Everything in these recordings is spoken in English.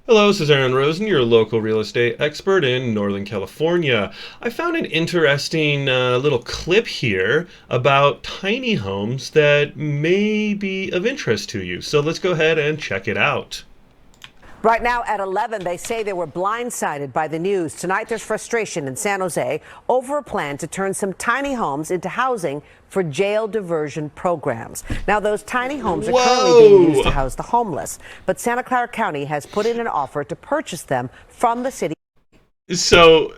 Hello, this is Rosen, your local real estate expert in Northern California. I found an interesting little clip here about tiny homes that may be of interest to you. So let's go ahead and check it out. Right now at 11, they say they were blindsided by the news. Tonight, there's frustration in San Jose over a plan to turn some tiny homes into housing for jail diversion programs. Now, those tiny homes are currently being used to house the homeless, but Santa Clara County has put in an offer to purchase them from the city. So,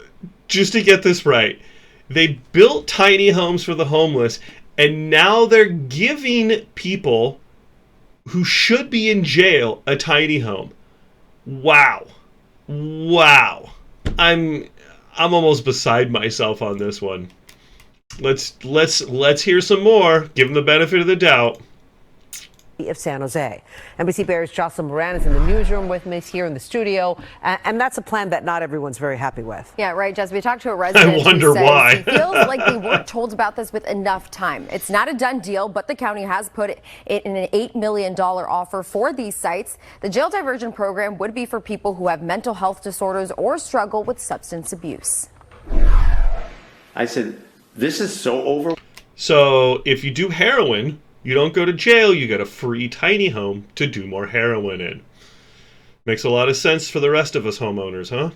just to get this right, they built tiny homes for the homeless, and now they're giving people who should be in jail a tiny home. Wow. I'm almost beside myself on this one. Let's hear some more. Give them the benefit of the doubt. Of San Jose. NBC Bears Jocelyn Moran is in the newsroom with me here in the studio, and that's a plan that not everyone's very happy with. Yeah, right, Jess. We talked to a resident I wonder who says why. he feels like they weren't told about this with enough time. It's not a done deal, but the county has put it in an $8 million offer for these sites. The jail diversion program would be for people who have mental health disorders or struggle with substance abuse. I said, this is so over. So if you do heroin, you don't go to jail, you get a free tiny home to do more heroin in. Makes a lot of sense for the rest of us homeowners, huh?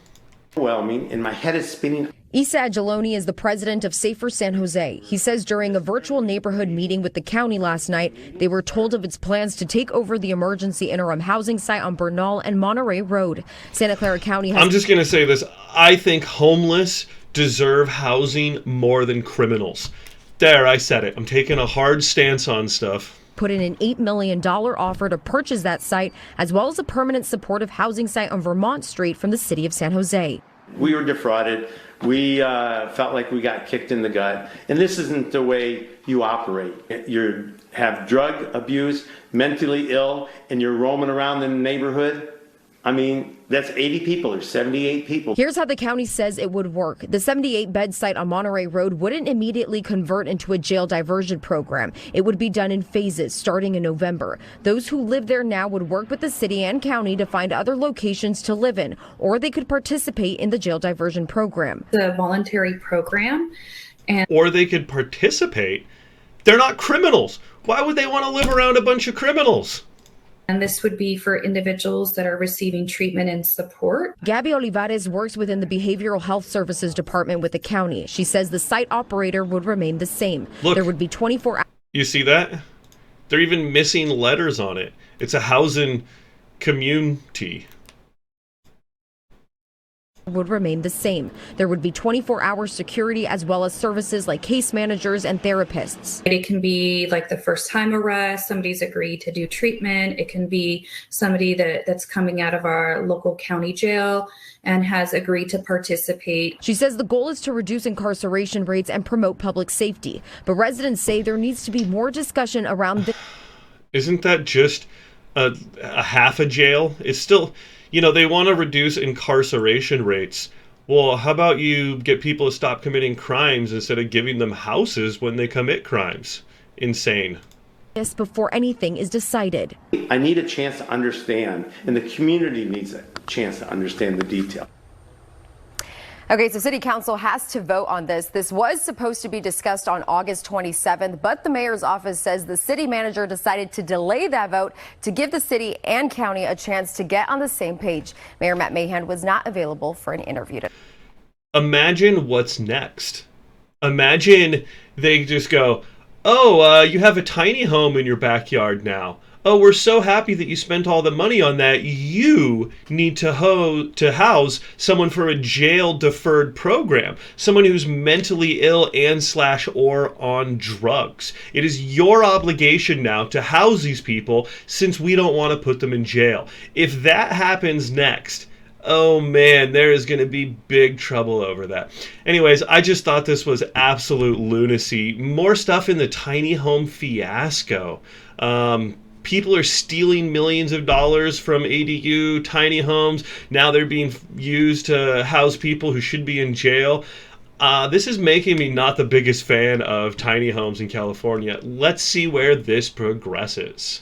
Well, I mean, and my head is spinning. Isa Agiloni is the president of Safer San Jose. He says during a virtual neighborhood meeting with the county last night, they were told of its plans to take over the emergency interim housing site on Bernal and Monterey Road. Santa Clara County has... I'm just going to say this. I think homeless deserve housing more than criminals. There, I said it. I'm taking a hard stance on stuff. Put in an $8 million offer to purchase that site, as well as a permanent supportive housing site on Vermont Street from the city of San Jose. We were defrauded. We felt like we got kicked in the gut. And this isn't the way you operate. You have drug abuse, mentally ill, and you're roaming around in the neighborhood. I mean, that's 80 people or 78 people. Here's how the county says it would work. The 78-bed site on Monterey Road wouldn't immediately convert into a jail diversion program. It would be done in phases starting in November. Those who live there now would work with the city and county to find other locations to live in, or they could participate in the jail diversion program. The voluntary program. Or they could participate. They're not criminals. Why would they want to live around a bunch of criminals? And this would be for individuals that are receiving treatment and support. Gabby Olivares works within the Behavioral Health Services Department with the county. She says the site operator would remain the same. Look, there would be 24 hours. You see that? They're even missing letters on it. It's a housing community. Would remain the same. There would be 24-hour security as well as services like case managers and therapists. It can be like the first time arrest, somebody's agreed to do treatment. It can be somebody that's coming out of our local county jail and has agreed to participate. She says the goal is to reduce incarceration rates and promote public safety. But residents say there needs to be more discussion around this. Isn't that just a half a jail? It's still... You know, they want to reduce incarceration rates. Well, how about you get people to stop committing crimes instead of giving them houses when they commit crimes? Insane. This before anything is decided. I need a chance to understand, and the community needs a chance to understand the detail. Okay, so City Council has to vote on this. This was supposed to be discussed on August 27th, but the mayor's office says the city manager decided to delay that vote to give the city and county a chance to get on the same page. Mayor Matt Mahan was not available for an interview. Imagine what's next. Imagine they just go, oh, you have a tiny home in your backyard now. Oh, we're so happy that you spent all the money on that. You need to house someone for a jail deferred program, someone who's mentally ill and/or on drugs. It is your obligation now to house these people since we don't want to put them in jail. If that happens next, oh man, there is going to be big trouble over that. Anyways, I just thought this was absolute lunacy. More stuff in the tiny home fiasco. People are stealing millions of dollars from ADU tiny homes. Now they're being used to house people who should be in jail. This is making me not the biggest fan of tiny homes in California. Let's see where this progresses.